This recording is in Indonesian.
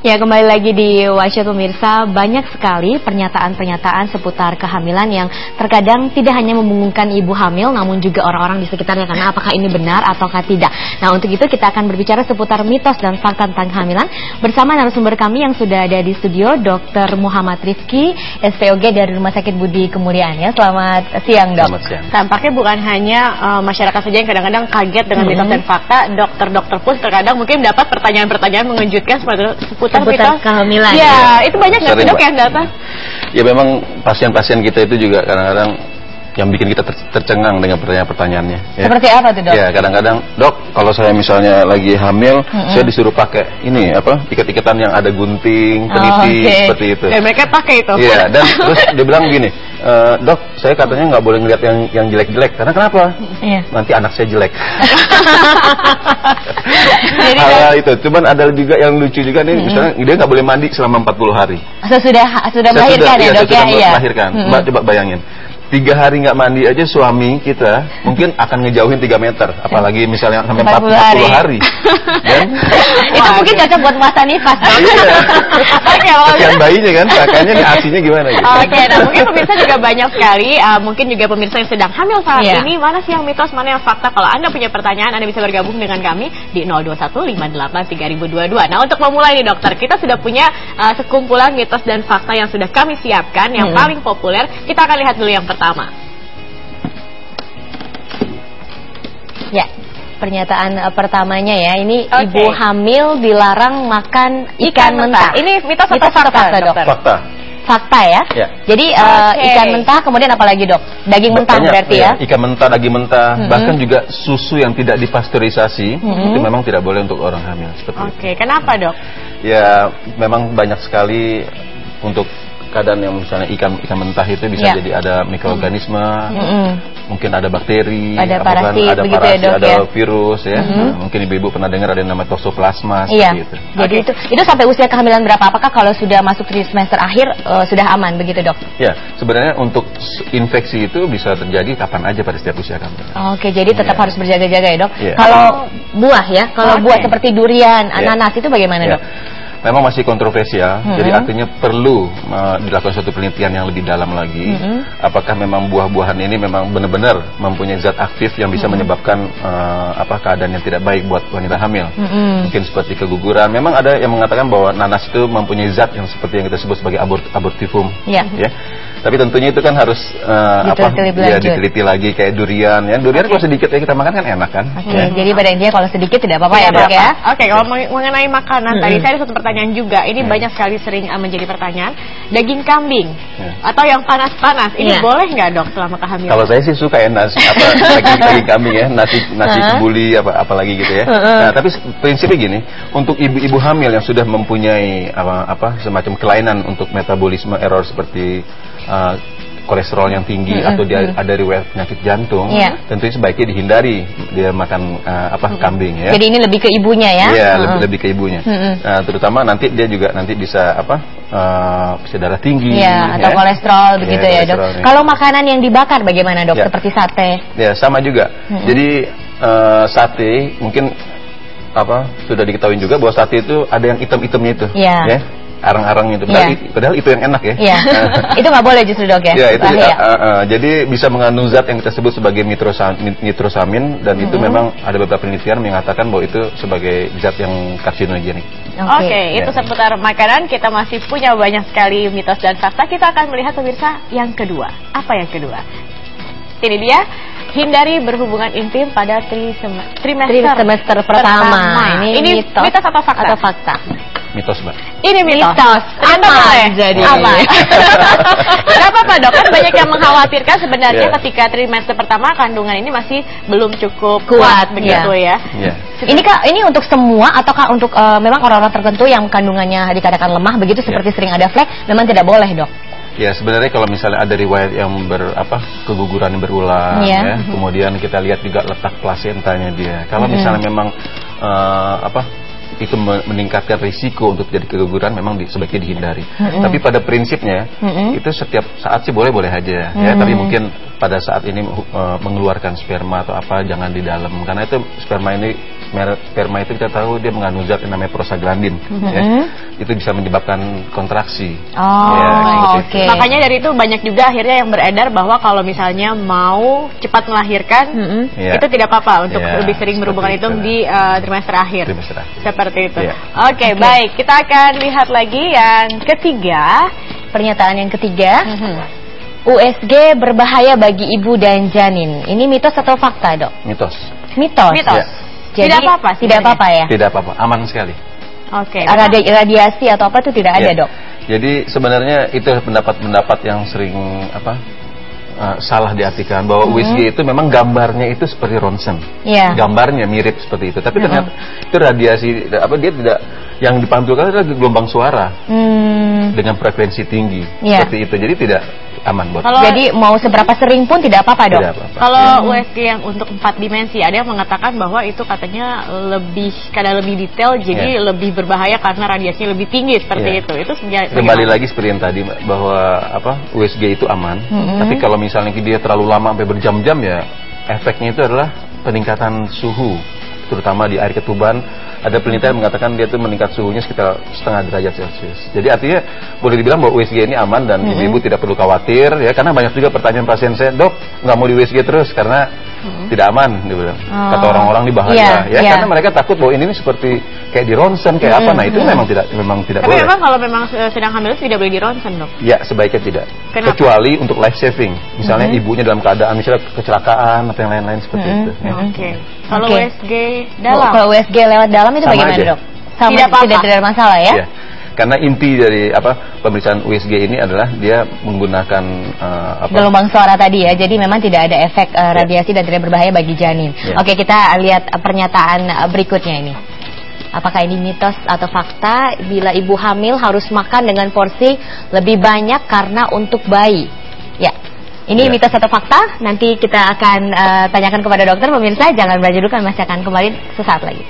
Ya, kembali lagi di Wasya pemirsa, banyak sekali pernyataan-pernyataan seputar kehamilan yang terkadang tidak hanya membingungkan ibu hamil, namun juga orang-orang di sekitarnya, karena apakah ini benar ataukah tidak. Nah, untuk itu kita akan berbicara seputar mitos dan fakta tentang kehamilan bersama narasumber kami yang sudah ada di studio, Dr. Muhammad Rifki, SPOG dari Rumah Sakit Budi Kemuliaan. Ya, selamat siang, Dok. Selamat siang. Tampaknya bukan hanya masyarakat saja yang kadang-kadang kaget dengan mitos dan fakta, dokter-dokter pun terkadang mungkin dapat pertanyaan-pertanyaan mengejutkan seputar mitos kehamilan. Ya, itu banyak nggak sih, Dok, yang datang? Ya, memang pasien-pasien kita itu juga kadang-kadang yang bikin kita tercengang dengan pertanyaan-pertanyaannya. Ya. Seperti apa tuh, Dok? Ya, kadang-kadang, Dok, kalau saya misalnya lagi hamil, saya disuruh pakai ini ikat-ikatan yang ada gunting, peniti, seperti itu. Dan mereka pakai itu. Iya, dan terus dia bilang gini, Dok, saya katanya nggak boleh ngeliat yang jelek-jelek, karena kenapa? Iya. Nanti anak saya jelek. Jadi hal itu, cuman ada juga yang lucu juga nih, misalnya dia nggak boleh mandi selama 40 hari. Sudah melahirkan ya, Dok, ya? Sudah melahirkan. Mbak coba bayangin. 3 hari nggak mandi aja suami kita mungkin akan ngejauhin 3 meter, apalagi misalnya sampai 40 hari. Dan itu mungkin cocok buat masa nifas, Dok. kasihan bayinya kan, makanya nih asinya gimana gitu. Oke, nah mungkin pemirsa juga banyak sekali, mungkin juga pemirsa yang sedang hamil saat ini, mana sih yang mitos, mana yang fakta. Kalau Anda punya pertanyaan, Anda bisa bergabung dengan kami di 021583022. Nah, untuk memulai nih, dokter, kita sudah punya sekumpulan mitos dan fakta yang sudah kami siapkan, yang paling populer. Kita akan lihat dulu yang pertama. Ya, pernyataan pertamanya ya, ini ibu hamil dilarang makan ikan mentah. Ini mitos atau fakta, Dok? Fakta. Fakta ya? Ya. Jadi ikan mentah, kemudian apa lagi, Dok? Daging mentah berarti ya? Ikan mentah, daging mentah, bahkan juga susu yang tidak dipasteurisasi, itu memang tidak boleh untuk orang hamil. Oke, kenapa, Dok? Ya, memang banyak sekali untuk keadaan yang misalnya ikan mentah itu bisa jadi ada mikroorganisme, mungkin ada bakteri, ada parasit, ada virus ya. Mungkin ibu-ibu pernah dengar ada yang namanya toxoplasma seperti itu. Jadi itu sampai usia kehamilan berapa? Apakah kalau sudah masuk trimester akhir sudah aman begitu, Dok? Ya, sebenarnya untuk infeksi itu bisa terjadi kapan aja pada setiap usia kehamilan. Oke, jadi tetap harus berjaga-jaga ya, Dok. Yeah. Kalau buah ya, kalau buah seperti durian, ananas itu bagaimana, Dok? Memang masih kontroversial, jadi artinya perlu dilakukan suatu penelitian yang lebih dalam lagi. Apakah memang buah-buahan ini memang benar-benar mempunyai zat aktif yang bisa menyebabkan keadaan yang tidak baik buat wanita hamil. Mungkin seperti keguguran. Memang ada yang mengatakan bahwa nanas itu mempunyai zat yang seperti yang kita sebut sebagai abortifum. Ya. Tapi tentunya itu kan harus diteliti lagi, kayak durian. Ya, durian kalau sedikit ya kita makan kan enak kan. Jadi pada intinya kalau sedikit tidak apa-apa ya, Dok ya. Oke, kalau mengenai makanan tadi saya ada satu pertanyaan juga. Ini banyak sekali sering menjadi pertanyaan. Daging kambing atau yang panas-panas ini boleh nggak, Dok, selama kehamilan? Kalau saya sih suka ya daging kambing ya, nasi kebuli apalagi gitu ya. Nah, tapi prinsipnya gini, untuk ibu-ibu hamil yang sudah mempunyai semacam kelainan untuk metabolisme error seperti kolesterol yang tinggi atau dia ada riwayat penyakit jantung, tentunya sebaiknya dihindari dia makan kambing ya. Jadi ini lebih ke ibunya ya? Iya, lebih ke ibunya. Nah, terutama nanti dia juga bisa bisa darah tinggi atau kolesterol begitu ya, Dok. Kalau makanan yang dibakar bagaimana, Dok? Seperti sate? Ya, sama juga. Jadi sate mungkin sudah diketahui juga bahwa sate itu ada yang hitam-hitamnya itu. Ya. Arang-arangnya itu, padahal itu yang enak ya. Itu nggak boleh justru, Dok ya? Ya, itu jadi bisa mengandung zat yang kita sebut sebagai nitrosamin, dan itu memang ada beberapa penelitian mengatakan bahwa itu sebagai zat yang karsinogenik. Oke, itu seputar makanan. Kita masih punya banyak sekali mitos dan fakta. Kita akan melihat pemirsa yang kedua. Apa yang kedua? Ini dia. Hindari berhubungan intim pada trimester pertama. Ini mitos atau fakta? Mitos, Mbak. Ini mitos. Aman jadi. Aman. Gak apa-apa, Dok. Kan banyak yang mengkhawatirkan sebenarnya ketika trimester pertama kandungan ini masih belum cukup kuat begitu ya. Ini untuk semua ataukah untuk memang orang-orang tertentu yang kandungannya dikatakan lemah begitu seperti sering ada flek, memang tidak boleh, Dok? Ya, sebenarnya kalau misalnya ada riwayat yang keguguran yang berulang kemudian kita lihat juga letak plasentanya dia. Kalau misalnya memang itu meningkatkan risiko untuk terjadi keguguran, memang sebaiknya dihindari. Tapi pada prinsipnya itu setiap saat sih boleh-boleh aja ya, tapi mungkin pada saat ini mengeluarkan sperma atau apa jangan di dalam, karena itu sperma itu kita tahu dia mengandung zat yang namanya prostaglandin ya. Itu bisa menyebabkan kontraksi. Oke. Makanya dari itu banyak juga akhirnya yang beredar bahwa kalau misalnya mau cepat melahirkan itu tidak apa-apa untuk lebih sering berhubungan itu di trimester akhir. Seperti itu. Oke, baik. Kita akan lihat lagi yang ketiga. Pernyataan yang ketiga. USG berbahaya bagi ibu dan janin. Ini mitos atau fakta, Dok? Mitos. Mitos. Ya. Jadi tidak apa-apa. Tidak apa-apa ya? Tidak apa-apa, aman sekali. Oke. Radiasi atau apa itu tidak ada, Dok? Jadi sebenarnya itu pendapat-pendapat yang sering salah diartikan bahwa USG itu memang gambarnya itu seperti ronsen. Gambarnya mirip seperti itu, tapi ternyata itu radiasi dia tidak, yang dipantulkan adalah gelombang suara dengan frekuensi tinggi seperti itu. Jadi tidak aman buat. Jadi mau seberapa sering pun tidak apa-apa, Dok. Kalau USG yang untuk 4 dimensi, ada yang mengatakan bahwa itu katanya karena lebih detail, jadi lebih berbahaya karena radiasinya lebih tinggi seperti itu. Itu kembali lagi seperti yang tadi bahwa USG itu aman, tapi kalau misalnya dia terlalu lama sampai berjam-jam ya efeknya itu adalah peningkatan suhu, terutama di air ketuban. Ada penelitian mengatakan dia tuh meningkat suhunya sekitar 0,5 derajat Celcius. Jadi artinya boleh dibilang bahwa USG ini aman dan ibu-ibu tidak perlu khawatir ya, karena banyak juga pertanyaan pasien saya, "Dok, nggak mau di USG terus karena tidak aman," dia bilang. Kata orang-orang di bahaya karena mereka takut bahwa ini seperti kayak di ronsen kayak apa. Nah, itu memang tidak Tapi boleh. memang kalau memang sedang hamil tidak boleh di ronsen, Dok. Ya, sebaiknya tidak. Kenapa? Kecuali untuk life saving. Misalnya ibunya dalam keadaan misalnya kecelakaan atau yang lain-lain seperti itu. Oke. Kalau USG dalam. Kalau USG lewat dalam itu Sama bagaimana, aja. Dok? Tidak ada masalah ya? Iya. Karena inti dari pemeriksaan USG ini adalah dia menggunakan gelombang suara tadi ya. Jadi memang tidak ada efek radiasi dan tidak berbahaya bagi janin. Oke, kita lihat pernyataan berikutnya ini. Apakah ini mitos atau fakta? Bila ibu hamil harus makan dengan porsi lebih banyak karena untuk bayi. Ya. Ini mitos atau fakta? Nanti kita akan tanyakan kepada dokter. Pemirsa, jangan belajar dulu, kami masih akan kembali sesaat lagi.